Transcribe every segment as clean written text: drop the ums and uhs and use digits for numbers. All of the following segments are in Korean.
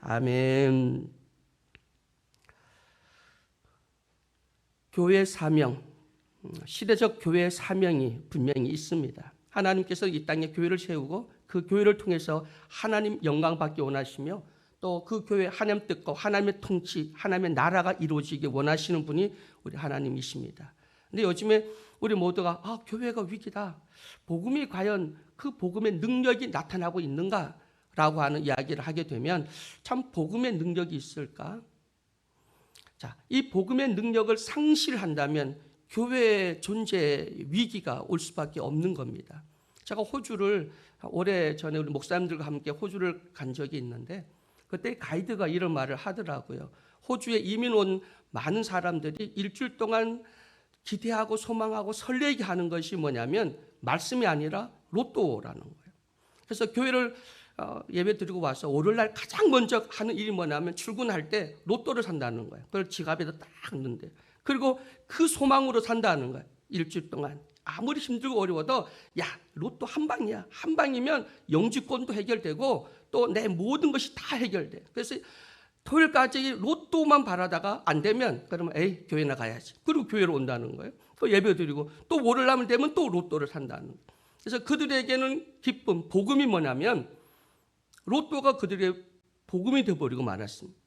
아멘. 교회 사명, 시대적 교회의 사명이 분명히 있습니다. 하나님께서 이 땅에 교회를 세우고 그 교회를 통해서 하나님 영광 받기 원하시며 또 그 교회 하나님 뜻과 하나님의 통치, 하나님의 나라가 이루어지기 원하시는 분이 우리 하나님이십니다. 근데 요즘에 우리 모두가 교회가 위기다. 복음이 과연 그 복음의 능력이 나타나고 있는가라고 하는 이야기를 하게 되면 참 복음의 능력이 있을까? 자, 이 복음의 능력을 상실한다면 교회의 존재 위기가 올 수밖에 없는 겁니다. 제가 호주를 오래전에 우리 목사님들과 함께 호주를 간 적이 있는데 그때 가이드가 이런 말을 하더라고요. 호주에 이민 온 많은 사람들이 일주일 동안 기대하고 소망하고 설레게 하는 것이 뭐냐면 말씀이 아니라 로또라는 거예요. 그래서 교회를 예배 드리고 와서 월요일날 가장 먼저 하는 일이 뭐냐면 출근할 때 로또를 산다는 거예요. 그걸 지갑에다 딱 넣는데 그리고 그 소망으로 산다는 거예요. 일주일 동안 아무리 힘들고 어려워도 로또 한 방이야. 한 방이면 영주권도 해결되고 또 내 모든 것이 다 해결돼. 그래서 토요일까지 로또만 바라다가 안 되면 그러면 교회 나가야지. 그리고 교회로 온다는 거예요. 또 예배 드리고 또 월요일 되면 또 로또를 산다는 거예요. 그래서 그들에게는 기쁨, 복음이 뭐냐면 로또가 그들의 복음이 되어버리고 말았습니다.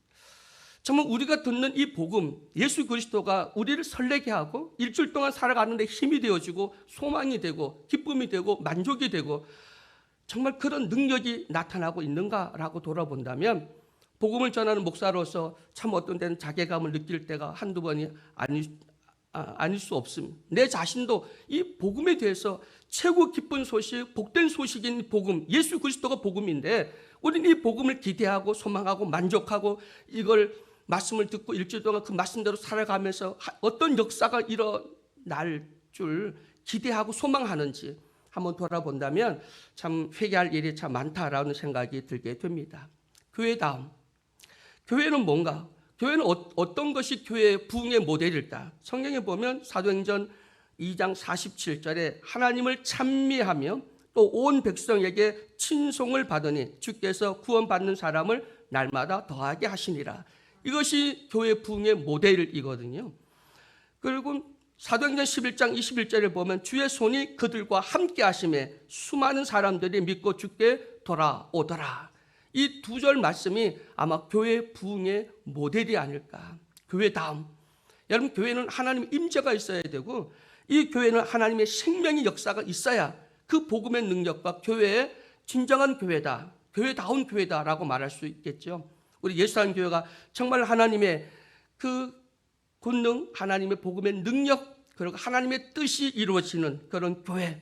정말 우리가 듣는 이 복음, 예수 그리스도가 우리를 설레게 하고 일주일 동안 살아가는데 힘이 되어지고 소망이 되고 기쁨이 되고 만족이 되고 정말 그런 능력이 나타나고 있는가라고 돌아본다면 복음을 전하는 목사로서 참 어떤 때는 자괴감을 느낄 때가 한두 번이 아닐 수 없습니다. 내 자신도 이 복음에 대해서 최고 기쁜 소식, 복된 소식인 복음, 예수 그리스도가 복음인데 우리는 이 복음을 기대하고 소망하고 만족하고 이걸 말씀을 듣고 일주일 동안 그 말씀대로 살아가면서 어떤 역사가 일어날 줄 기대하고 소망하는지 한번 돌아본다면 참 회개할 일이 참 많다라는 생각이 들게 됩니다. 교회다움. 교회는 뭔가? 교회는 어떤 것이 교회의 부흥의 모델일까? 성경에 보면 사도행전 2장 47절에 하나님을 찬미하며 또 온 백성에게 친송을 받으니 주께서 구원받는 사람을 날마다 더하게 하시니라. 이것이 교회 부흥의 모델이거든요. 그리고 사도행전 11장 21절에 보면 주의 손이 그들과 함께 하심에 수많은 사람들이 믿고 주께 돌아오더라. 이 두 절 말씀이 아마 교회 부흥의 모델이 아닐까. 교회다움. 여러분, 교회는 하나님의 임재가 있어야 되고 이 교회는 하나님의 생명의 역사가 있어야 그 복음의 능력과 교회의 진정한 교회다, 교회다운 교회다라고 말할 수 있겠죠. 우리 예수님 교회가 정말 하나님의 그 권능, 하나님의 복음의 능력, 그리고 하나님의 뜻이 이루어지는 그런 교회,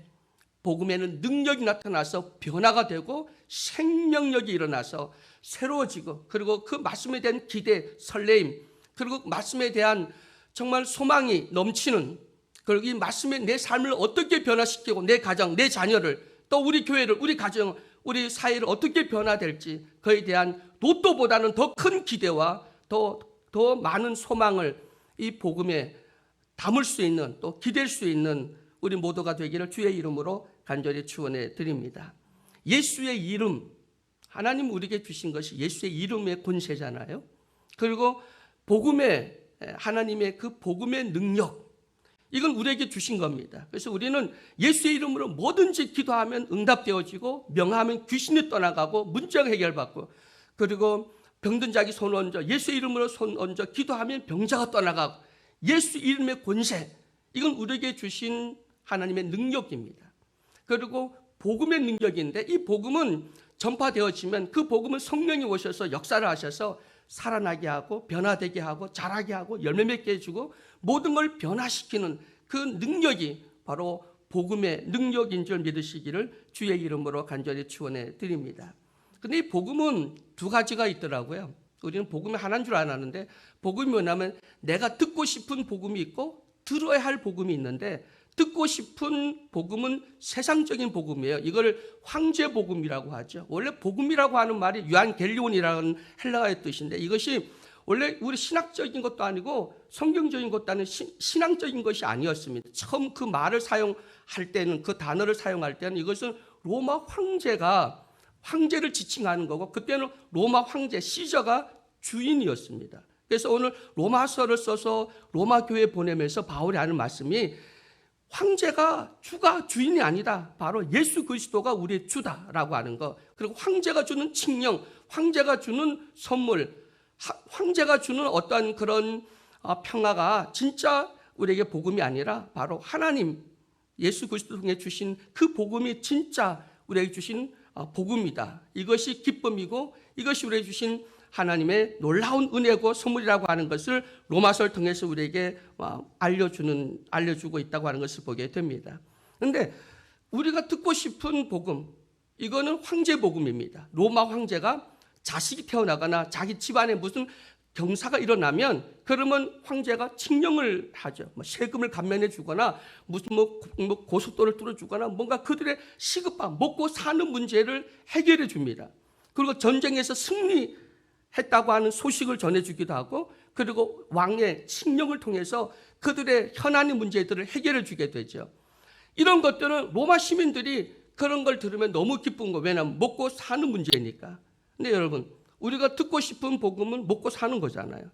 복음에는 능력이 나타나서 변화가 되고 생명력이 일어나서 새로워지고 그리고 그 말씀에 대한 기대, 설레임, 그리고 말씀에 대한 정말 소망이 넘치는, 그리고 이 말씀에 내 삶을 어떻게 변화시키고 내 가정, 내 자녀를, 또 우리 교회를, 우리 가정, 우리 사회를 어떻게 변화될지 그에 대한 로또보다는 더 큰 기대와 더 많은 소망을 이 복음에 담을 수 있는, 또 기댈 수 있는 우리 모두가 되기를 주의 이름으로 간절히 축원해 드립니다. 예수의 이름, 하나님 우리에게 주신 것이 예수의 이름의 권세잖아요. 그리고 복음의, 하나님의 그 복음의 능력, 이건 우리에게 주신 겁니다. 그래서 우리는 예수의 이름으로 뭐든지 기도하면 응답되어지고, 명하면 귀신이 떠나가고 문제가 해결받고, 그리고 병든 자기 손 얹어 예수의 이름으로 손 얹어 기도하면 병자가 떠나가고, 예수 이름의 권세, 이건 우리에게 주신 하나님의 능력입니다. 그리고 복음의 능력인데 이 복음은 전파되어지면 그 복음은 성령이 오셔서 역사를 하셔서 살아나게 하고 변화되게 하고 자라게 하고 열매 맺게 해주고 모든 걸 변화시키는 그 능력이 바로 복음의 능력인 줄 믿으시기를 주의 이름으로 간절히 축원해 드립니다. 근데 이 복음은 두 가지가 있더라고요. 우리는 복음이 하나인 줄 알았는데 복음이 뭐냐면 내가 듣고 싶은 복음이 있고 들어야 할 복음이 있는데 듣고 싶은 복음은 세상적인 복음이에요. 이걸 황제 복음이라고 하죠. 원래 복음이라고 하는 말이 유안겔리온이라는 헬라어의 뜻인데 이것이 원래 우리 신학적인 것도 아니고 성경적인 것도 아니고 신앙적인 것이 아니었습니다. 처음 그 말을 사용할 때는, 그 단어를 사용할 때는 이것은 로마 황제가 황제를 지칭하는 거고, 그때는 로마 황제 시저가 주인이었습니다. 그래서 오늘 로마서를 써서 로마 교회에 보내면서 바울이 하는 말씀이 황제가 주가 주인이 아니다. 바로 예수 그리스도가 우리의 주다라고 하는 거. 그리고 황제가 주는 칙령, 황제가 주는 선물, 황제가 주는 어떤 그런 평화가 진짜 우리에게 복음이 아니라 바로 하나님 예수 그리스도 통해 주신 그 복음이 진짜 우리에게 주신 복음이다. 이것이 기쁨이고 이것이 우리에게 주신 하나님의 놀라운 은혜고 선물이라고 하는 것을 로마서를 통해서 우리에게 알려주고 있다고 하는 것을 보게 됩니다. 그런데 우리가 듣고 싶은 복음, 이거는 황제 복음입니다. 로마 황제가 자식이 태어나거나 자기 집안에 무슨 경사가 일어나면 그러면 황제가 칙령을 하죠. 세금을 감면해 주거나 무슨 고속도로를 뚫어주거나 뭔가 그들의 시급한 먹고 사는 문제를 해결해 줍니다. 그리고 전쟁에서 승리했다고 하는 소식을 전해주기도 하고, 그리고 왕의 칙령을 통해서 그들의 현안의 문제들을 해결해 주게 되죠. 이런 것들은 로마 시민들이 그런 걸 들으면 너무 기쁜 거. 왜냐하면 먹고 사는 문제니까. 근데 여러분, 우리가 듣고 싶은 복음은 먹고 사는 거잖아요.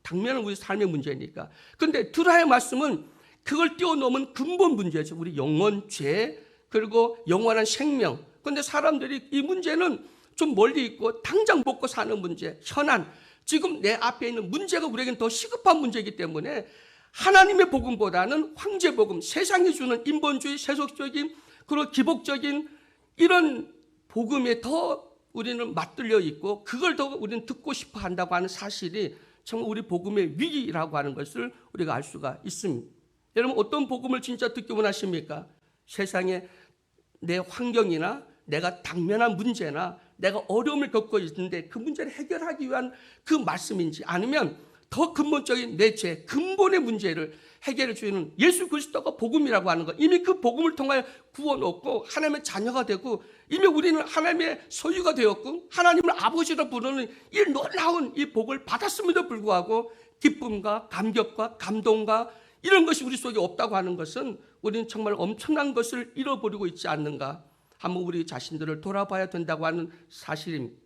당면은 우리 삶의 문제니까. 그런데 드라의 말씀은 그걸 뛰어넘은 근본 문제죠. 우리 영혼, 죄, 그리고 영원한 생명. 그런데 사람들이 이 문제는 좀 멀리 있고 당장 먹고 사는 문제, 현안, 지금 내 앞에 있는 문제가 우리에게는 더 시급한 문제이기 때문에 하나님의 복음보다는 황제 복음, 세상이 주는 인본주의, 세속적인 그리고 기복적인 이런 복음에 더 우리는 맞들려 있고 그걸 더 우리는 듣고 싶어 한다고 하는 사실이 정말 우리 복음의 위기라고 하는 것을 우리가 알 수가 있습니다. 여러분, 어떤 복음을 진짜 듣기 원하십니까? 세상에 내 환경이나 내가 당면한 문제나 내가 어려움을 겪고 있는데 그 문제를 해결하기 위한 그 말씀인지, 아니면 더 근본적인 내 죄, 근본의 문제를 해결해 주는 예수 그리스도가 복음이라고 하는 것, 이미 그 복음을 통하여 구원 얻고 하나님의 자녀가 되고 이미 우리는 하나님의 소유가 되었고 하나님을 아버지로 부르는 이 놀라운 이 복을 받았음에도 불구하고 기쁨과 감격과 감동과 이런 것이 우리 속에 없다고 하는 것은 우리는 정말 엄청난 것을 잃어버리고 있지 않는가, 한번 우리 자신들을 돌아봐야 된다고 하는 사실입니다.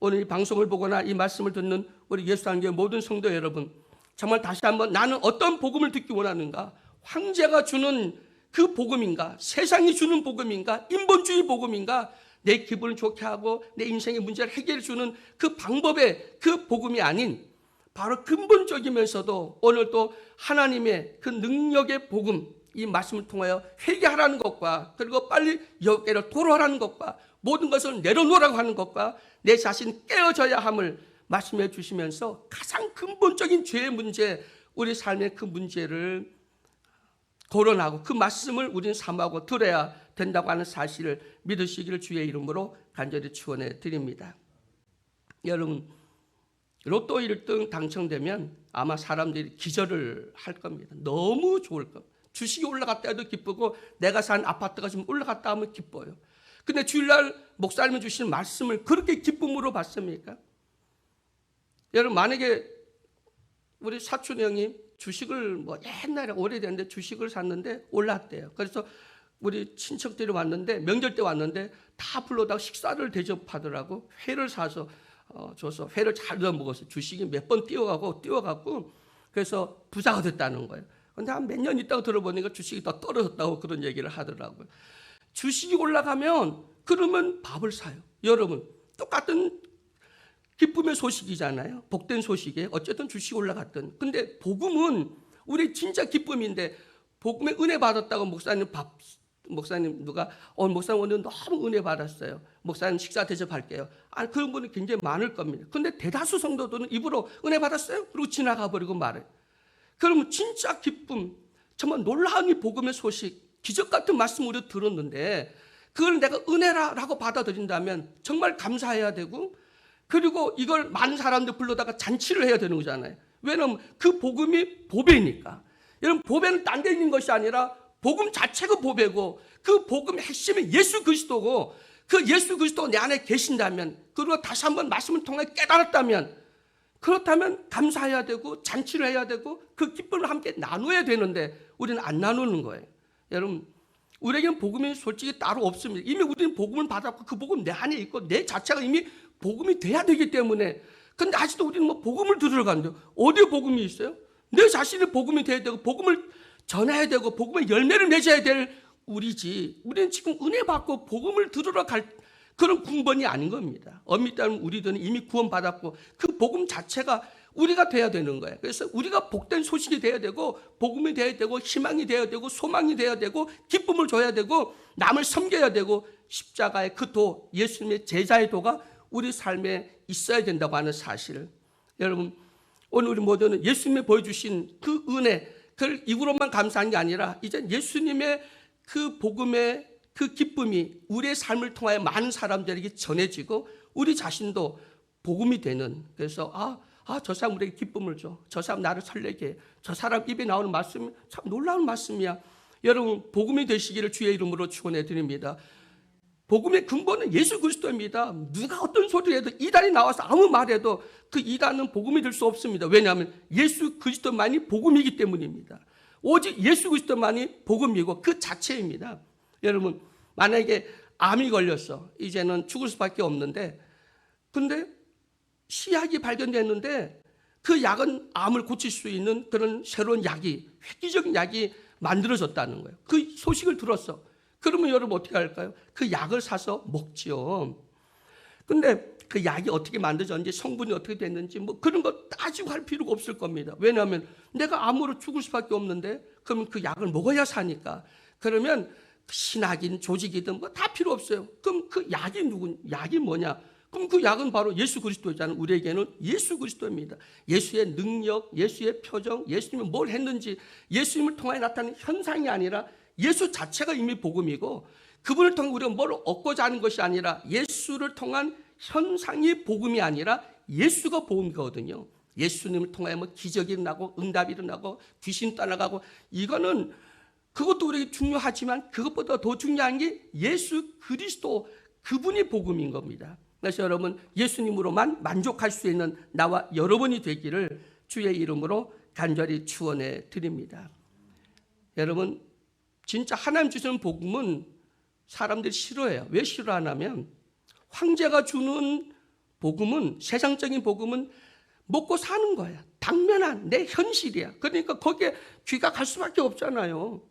오늘 이 방송을 보거나 이 말씀을 듣는 우리 예수한교회 모든 성도 여러분, 정말 다시 한번 나는 어떤 복음을 듣기 원하는가? 황제가 주는 그 복음인가? 세상이 주는 복음인가? 인본주의 복음인가? 내 기분을 좋게 하고 내 인생의 문제를 해결해 주는 그 방법의 그 복음이 아닌 바로 근본적이면서도 오늘 또 하나님의 그 능력의 복음, 이 말씀을 통하여 회개하라는 것과 그리고 빨리 여기로 돌아오라는 것과 모든 것을 내려놓으라고 하는 것과 내 자신 깨어져야 함을 말씀해 주시면서 가장 근본적인 죄의 문제, 우리 삶의 그 문제를 거론하고 그 말씀을 우리는 삼하고 들어야 된다고 하는 사실을 믿으시기를 주의 이름으로 간절히 축원해 드립니다. 여러분, 로또 1등 당첨되면 아마 사람들이 기절을 할 겁니다. 너무 좋을 겁니다. 주식이 올라갔다 해도 기쁘고 내가 산 아파트가 지금 올라갔다 하면 기뻐요. 근데 주일날 목사님이 주신 말씀을 그렇게 기쁨으로 받습니까? 여러분, 만약에 우리 사촌 형이 주식을 옛날에 오래됐는데 주식을 샀는데 올랐대요. 그래서 우리 친척들이 왔는데 명절 때 왔는데 다 불러다가 식사를 대접하더라고. 회를 사서 줘서 회를 잘 넣어 먹었어요. 주식이 몇 번 뛰어가고 그래서 부자가 됐다는 거예요. 근데 한 몇 년 있다가 들어보니까 주식이 더 떨어졌다고 그런 얘기를 하더라고요. 주식이 올라가면 그러면 밥을 사요. 여러분, 똑같은 기쁨의 소식이잖아요. 복된 소식에 어쨌든 주식이 올라갔던. 근데 복음은 우리 진짜 기쁨인데 복음의 은혜 받았다고 목사님 누가 목사님 오늘 너무 은혜 받았어요. 목사님 식사 대접할게요. 그런 분이 굉장히 많을 겁니다. 근데 대다수 성도들은 입으로 은혜 받았어요? 그리고 지나가 버리고 말해요. 그러면 진짜 기쁨, 정말 놀라운 이 복음의 소식, 기적 같은 말씀 우리 들었는데 그걸 내가 은혜라고 받아들인다면 정말 감사해야 되고, 그리고 이걸 많은 사람들 불러다가 잔치를 해야 되는 거잖아요. 왜냐하면 그 복음이 보배니까. 여러분, 보배는 딴 데 있는 것이 아니라 복음 자체가 보배고 그 복음의 핵심이 예수 그리스도고 그 예수 그리스도가 내 안에 계신다면, 그리고 다시 한번 말씀을 통해 깨달았다면, 그렇다면 감사해야 되고 잔치를 해야 되고 그 기쁨을 함께 나눠야 되는데 우리는 안 나누는 거예요. 여러분, 우리에게는 복음이 솔직히 따로 없습니다. 이미 우리는 복음을 받았고 그 복음 내 안에 있고 내 자체가 이미 복음이 돼야 되기 때문에. 근데 아직도 우리는 뭐 복음을 들으러 가는데 어디에 복음이 있어요? 내 자신이 복음이 돼야 되고 복음을 전해야 되고 복음의 열매를 맺어야 될 우리지. 우리는 지금 은혜 받고 복음을 들으러 갈 그런 군번이 아닌 겁니다. 엄밀히 따르면 우리들은 이미 구원받았고 그 복음 자체가 우리가 돼야 되는 거예요. 그래서 우리가 복된 소식이 돼야 되고 복음이 돼야 되고 희망이 돼야 되고 소망이 돼야 되고 기쁨을 줘야 되고 남을 섬겨야 되고 십자가의 그 도, 예수님의 제자의 도가 우리 삶에 있어야 된다고 하는 사실. 여러분, 오늘 우리 모두는 예수님이 보여주신 그 은혜, 그걸 이후로만 감사한 게 아니라 이제 예수님의 그 복음의 그 기쁨이 우리의 삶을 통하여 많은 사람들에게 전해지고 우리 자신도 복음이 되는. 그래서 저 사람 우리에게 기쁨을 줘. 저 사람 나를 설레게 해. 저 사람 입에 나오는 말씀이 참 놀라운 말씀이야. 여러분, 복음이 되시기를 주의 이름으로 축원해 드립니다. 복음의 근본은 예수 그리스도입니다. 누가 어떤 소리를 해도 이단이 나와서 아무 말해도 그 이단은 복음이 될 수 없습니다. 왜냐하면 예수 그리스도만이 복음이기 때문입니다. 오직 예수 그리스도만이 복음이고 그 자체입니다. 여러분, 만약에 암이 걸렸어. 이제는 죽을 수밖에 없는데, 근데 시약이 발견됐는데 그 약은 암을 고칠 수 있는 그런 새로운 약이, 획기적인 약이 만들어졌다는 거예요. 그 소식을 들었어. 그러면 여러분 어떻게 할까요? 그 약을 사서 먹지요. 근데 그 약이 어떻게 만들어졌는지, 성분이 어떻게 됐는지 뭐 그런 거 따지고 할 필요가 없을 겁니다. 왜냐하면 내가 암으로 죽을 수밖에 없는데 그러면 그 약을 먹어야 사니까. 그러면 신학인, 조직이든 뭐 다 필요 없어요. 그럼 그 약이 약이 뭐냐? 그럼 그 약은 바로 예수 그리스도잖아요. 우리에게는 예수 그리스도입니다. 예수의 능력, 예수의 표정, 예수님이 뭘 했는지, 예수님을 통해 나타나는 현상이 아니라 예수 자체가 이미 복음이고, 그분을 통해 우리가 뭘 얻고자 하는 것이 아니라 예수를 통한 현상이 복음이 아니라 예수가 복음이거든요. 예수님을 통해 뭐 기적이 일어나고 응답이 일어나고 귀신 떠나가고, 이거는 그것도 우리에게 중요하지만 그것보다 더 중요한 게 예수 그리스도, 그분이 복음인 겁니다. 그래서 여러분, 예수님으로만 만족할 수 있는 나와 여러분이 되기를 주의 이름으로 간절히 축원해 드립니다. 여러분, 진짜 하나님 주시는 복음은 사람들이 싫어해요. 왜 싫어하냐면 황제가 주는 복음은, 세상적인 복음은 먹고 사는 거야. 당면한 내 현실이야. 그러니까 거기에 귀가 갈 수밖에 없잖아요.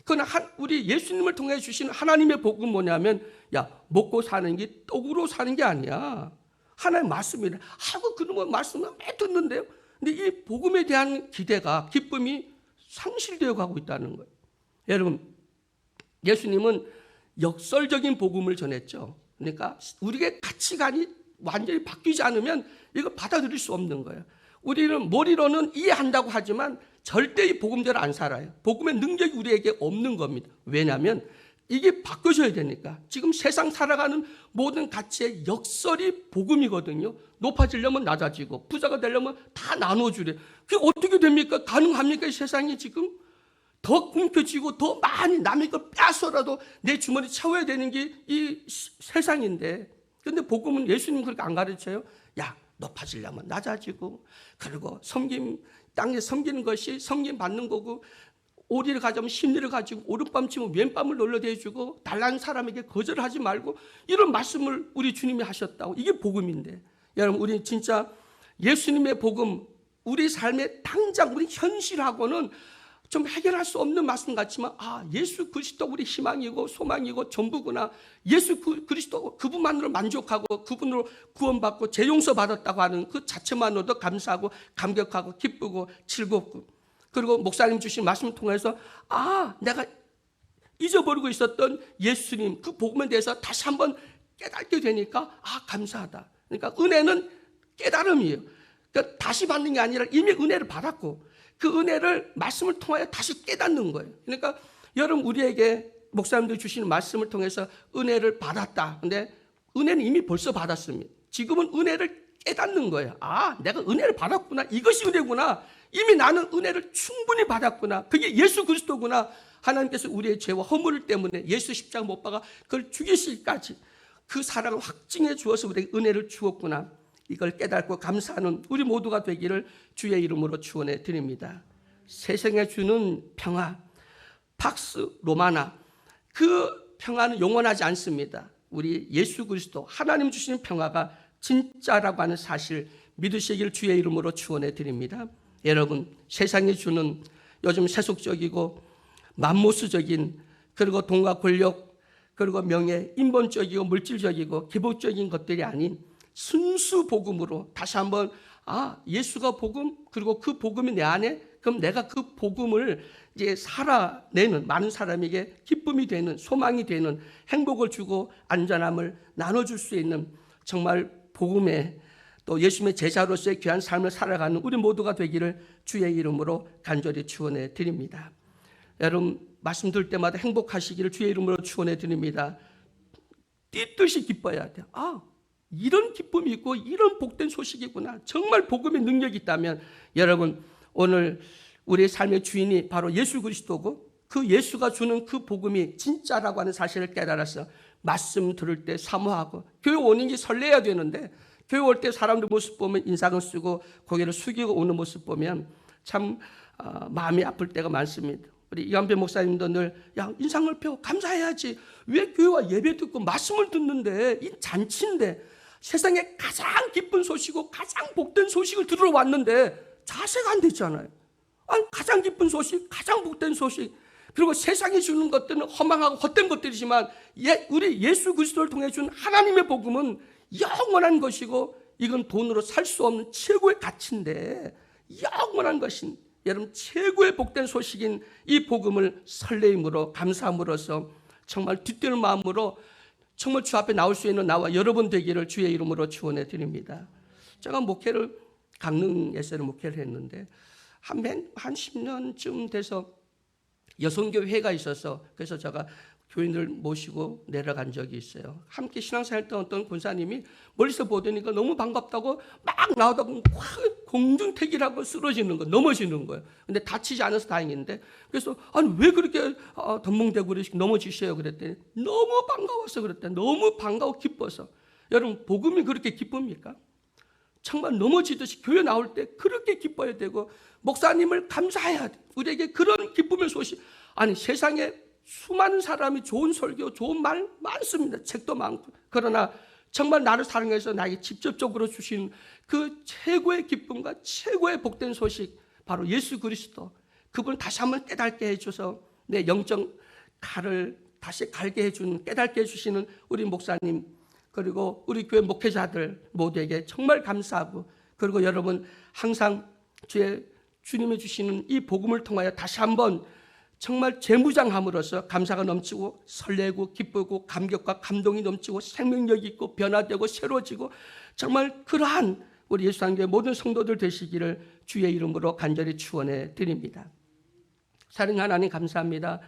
그러나 우리 예수님을 통해 주신 하나님의 복음은 뭐냐면, 야, 먹고 사는 게 떡으로 사는 게 아니야. 하나님 말씀이래. 하고 그놈의 말씀을 매 듣는데요. 근데 이 복음에 대한 기대가, 기쁨이 상실되어 가고 있다는 거예요. 여러분, 예수님은 역설적인 복음을 전했죠. 그러니까 우리의 가치관이 완전히 바뀌지 않으면 이걸 받아들일 수 없는 거예요. 우리는 머리로는 이해한다고 하지만 절대 이 복음대로 안 살아요. 복음의 능력이 우리에게 없는 겁니다. 왜냐하면 이게 바뀌어져야 되니까. 지금 세상 살아가는 모든 가치의 역설이 복음이거든요. 높아지려면 낮아지고 부자가 되려면 다 나눠주래. 그게 어떻게 됩니까? 가능합니까? 이 세상이 지금 더 굶겨지고 더 많이 남의 걸 빼앗아라도 내 주머니 채워야 되는 게 이 세상인데, 근데 복음은 예수님 그렇게 안 가르쳐요. 야, 높아지려면 낮아지고, 그리고 땅에 섬기는 것이 섬김 받는 거고, 오리를 가져면 심리를 가지고 오른밤 치면 왼밤을 놀려대주고, 달라는 사람에게 거절하지 말고, 이런 말씀을 우리 주님이 하셨다고. 이게 복음인데, 여러분, 우리 진짜 예수님의 복음, 우리 삶의 당장 우리 현실하고는 좀 해결할 수 없는 말씀 같지만, 예수 그리스도 우리 희망이고 소망이고 전부구나. 예수 그리스도 그분만으로 만족하고 그분으로 구원받고 재용서 받았다고 하는 그 자체만으로도 감사하고 감격하고 기쁘고 즐겁고, 그리고 목사님 주신 말씀을 통해서 내가 잊어버리고 있었던 예수님 그 복음에 대해서 다시 한번 깨닫게 되니까 감사하다. 그러니까 은혜는 깨달음이에요. 그러니까 다시 받는 게 아니라 이미 은혜를 받았고 그 은혜를 말씀을 통하여 다시 깨닫는 거예요. 그러니까 여러분, 우리에게 목사님들이 주시는 말씀을 통해서 은혜를 받았다. 근데 은혜는 이미 벌써 받았습니다. 지금은 은혜를 깨닫는 거예요. 내가 은혜를 받았구나. 이것이 은혜구나. 이미 나는 은혜를 충분히 받았구나. 그게 예수 그리스도구나. 하나님께서 우리의 죄와 허물 때문에 예수 십자가 못 박아 그걸 죽이실까지 그 사랑을 확증해 주어서 우리에게 은혜를 주었구나. 이걸 깨닫고 감사하는 우리 모두가 되기를 주의 이름으로 축원해 드립니다. 세상에 주는 평화, 팍스 로마나, 그 평화는 영원하지 않습니다. 우리 예수 그리스도 하나님 주시는 평화가 진짜라고 하는 사실 믿으시길 주의 이름으로 축원해 드립니다. 여러분, 세상이 주는 요즘 세속적이고 맘모스적인, 그리고 돈과 권력, 그리고 명예, 인본적이고 물질적이고 기복적인 것들이 아닌 순수 복음으로 다시 한번 예수가 복음, 그리고 그 복음이 내 안에, 그럼 내가 그 복음을 이제 살아내는, 많은 사람에게 기쁨이 되는, 소망이 되는, 행복을 주고 안전함을 나눠줄 수 있는 정말 복음의, 또 예수님의 제자로서의 귀한 삶을 살아가는 우리 모두가 되기를 주의 이름으로 간절히 축원해 드립니다. 여러분, 말씀 들을 때마다 행복하시기를 주의 이름으로 축원해 드립니다. 뛰듯이 기뻐야 돼요. 이런 기쁨이 있고 이런 복된 소식이구나. 정말 복음의 능력이 있다면, 여러분, 오늘 우리의 삶의 주인이 바로 예수 그리스도고, 그 예수가 주는 그 복음이 진짜라고 하는 사실을 깨달아서 말씀 들을 때 사모하고, 교회 오는 게 설레야 되는데, 교회 올 때 사람들 모습 보면 인상을 쓰고 고개를 숙이고 오는 모습 보면 참 마음이 아플 때가 많습니다. 우리 이한배 목사님도 늘 인상을 펴 감사해야지, 왜 교회와 예배 듣고 말씀을 듣는데, 이 잔치인데, 세상에 가장 기쁜 소식이고 가장 복된 소식을 들으러 왔는데 자세가 안 됐잖아요. 가장 기쁜 소식, 가장 복된 소식, 그리고 세상이 주는 것들은 허망하고 헛된 것들이지만 우리 예수 그리스도를 통해 준 하나님의 복음은 영원한 것이고, 이건 돈으로 살 수 없는 최고의 가치인데, 영원한 것인, 여러분, 최고의 복된 소식인 이 복음을 설레임으로 감사함으로써 정말 뒤뜨는 마음으로 정말 주 앞에 나올 수 있는 나와 여러분 되기를 주의 이름으로 축원해 드립니다. 제가 강릉에서 목회를 했는데 한 10년쯤 돼서 여성교회 회가 있어서, 그래서 제가 교인들 모시고 내려간 적이 있어요. 함께 신앙생활 했던 어떤 권사님이 멀리서 보더니까 너무 반갑다고 막 나오다가 공중택이라고 쓰러지는 거, 넘어지는 거예요. 근데 다치지 않아서 다행인데, 그래서 왜 그렇게 덤벙대고 넘어지셔요? 그랬더니 너무 반가워서 그랬더니, 너무 반가워 기뻐서. 여러분, 복음이 그렇게 기쁩니까? 정말 넘어지듯이 교회 나올 때 그렇게 기뻐야 되고, 목사님을 감사해야 돼. 우리에게 그런 기쁨의 소식. 세상에 수많은 사람이 좋은 설교, 좋은 말 많습니다. 책도 많고. 그러나 정말 나를 사랑해서 나에게 직접적으로 주신 그 최고의 기쁨과 최고의 복된 소식, 바로 예수 그리스도, 그분을 다시 한번 깨닫게 해줘서 내 영적 칼을 다시 갈게 해주는, 깨닫게 해주시는 우리 목사님, 그리고 우리 교회 목회자들 모두에게 정말 감사하고, 그리고 여러분 항상 주님이 주시는 이 복음을 통하여 다시 한번 정말 재무장함으로써 감사가 넘치고 설레고 기쁘고 감격과 감동이 넘치고 생명력이 있고 변화되고 새로워지고, 정말 그러한 우리 예수상교회 모든 성도들 되시기를 주의 이름으로 간절히 축원해 드립니다. 사랑하는 하나님, 감사합니다.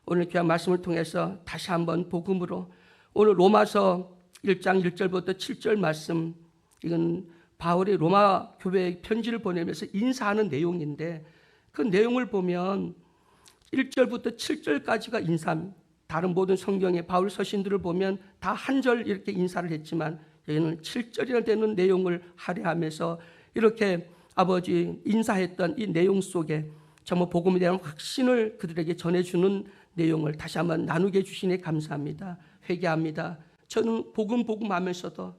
오늘 귀한 말씀을 통해서 다시 한번 복음으로, 오늘 로마서 1장 1절부터 7절 말씀, 이건 바울이 로마 교회에 편지를 보내면서 인사하는 내용인데, 그 내용을 보면 1절부터 7절까지가 인사입니다. 다른 모든 성경의 바울 서신들을 보면 다 한 절 이렇게 인사를 했지만, 여기는 7절이나 되는 내용을 할애하면서 이렇게 아버지 인사했던 이 내용 속에 정말 복음에 대한 확신을 그들에게 전해주는 내용을 다시 한번 나누게 해주시니 감사합니다. 회개합니다. 저는 복음 하면서도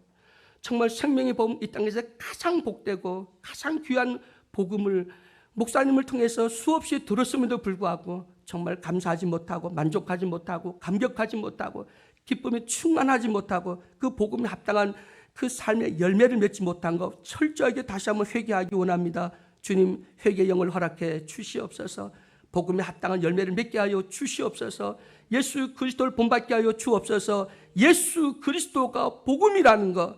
정말 생명의 복음, 이 땅에서 가장 복되고 가장 귀한 복음을 목사님을 통해서 수없이 들었음에도 불구하고 정말 감사하지 못하고 만족하지 못하고 감격하지 못하고 기쁨이 충만하지 못하고 그 복음에 합당한 그 삶의 열매를 맺지 못한 것 철저하게 다시 한번 회개하기 원합니다. 주님, 회개 영을 허락해 주시옵소서. 복음에 합당한 열매를 맺게 하여 주시옵소서. 예수 그리스도를 본받게 하여 주옵소서. 예수 그리스도가 복음이라는 것,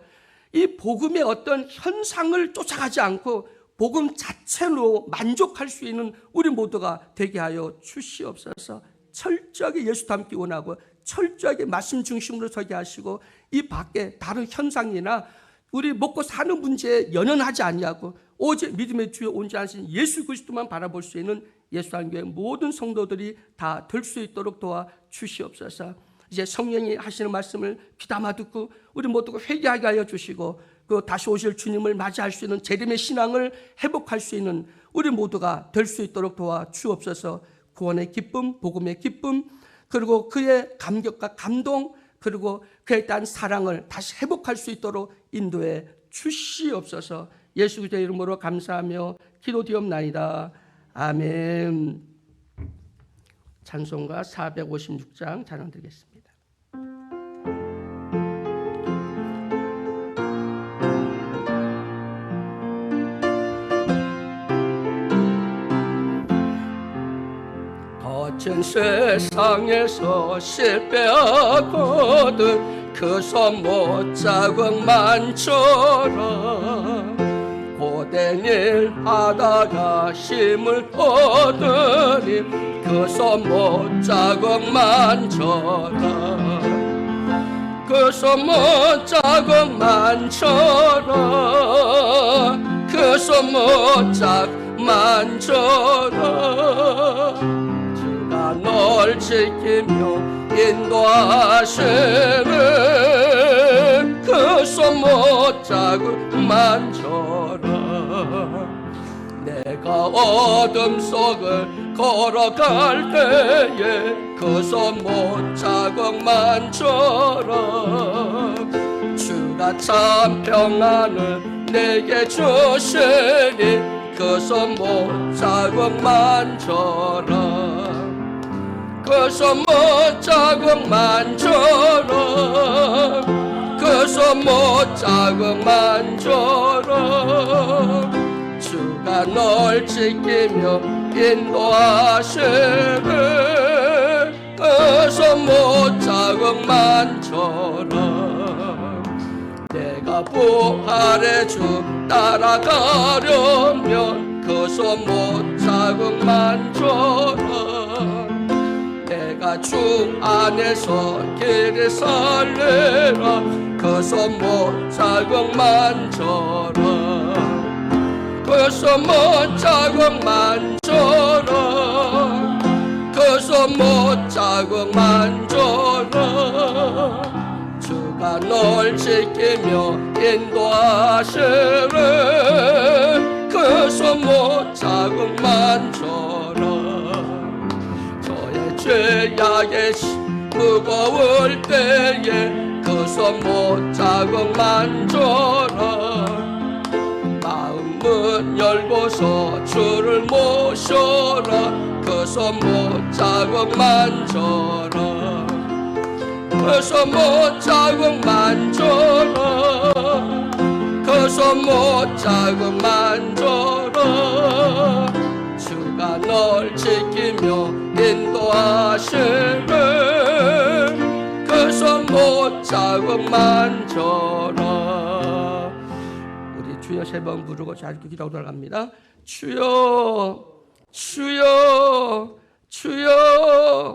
이 복음의 어떤 현상을 쫓아가지 않고 복음 자체로 만족할 수 있는 우리 모두가 되게 하여 주시옵소서. 철저하게 예수 닮기 원하고 철저하게 말씀 중심으로 서게 하시고, 이 밖에 다른 현상이나 우리 먹고 사는 문제에 연연하지 아니하고 오직 믿음의 주에 온전하신 예수 그리스도만 바라볼 수 있는 예수한교회 모든 성도들이 다 될 수 있도록 도와 주시옵소서. 이제 성령이 하시는 말씀을 귀담아 듣고 우리 모두가 회개하게 하여 주시고, 그 다시 오실 주님을 맞이할 수 있는 재림의 신앙을 회복할 수 있는 우리 모두가 될 수 있도록 도와 주옵소서. 구원의 기쁨, 복음의 기쁨, 그리고 그의 감격과 감동, 그리고 그에 대한 사랑을 다시 회복할 수 있도록 인도해 주시옵소서. 예수 그리스도의 이름으로 감사하며 기도드리옵나이다. 아멘. 찬송가 456장 찬양 드리겠습니다. 거친 세상에서 실패하거든 그 손 못 자국만처럼 고된 일 하다가 힘을 얻으니 그 손 못 자국만처럼 그 손 못 자국만처럼 그 손 못 자국만처럼 주가 널 지키며 인도하시는 그 손 못 자국만처럼 내가 어둠 속을 걸어갈 때에 그 손 못 자국만처럼 주가 참 평안을 내게 주시니 그 손 못 자국만처럼 그 손 못 자국만처럼 그 손 못 자국만처럼 주가 널 지키며 인도하시는 그 손 못 자국만처럼 내가 부활의 주 따라가려면 그 손 못 자국만처럼 내가 주 안에서 길을 살리라 그 손 못 자국만처럼 그 손 못 자국만처럼 그 손 못 자국만처럼 주가 널 지키며 인도하시는 그 손 못 자국만처럼 저의 죄악의 무거울 때에 그 손 못 자국만처럼 마음은 열고서 주를 모셔라 그 손 못 자국만처럼 그 손 못 자국만처럼 그 손 못 자국만처럼 주가 널 지키며 인도하시는 그 손 못 자국만처럼 우리 주여 세 번 부르고 짧게 기도하고 돌아갑니다. 주여 주여 주여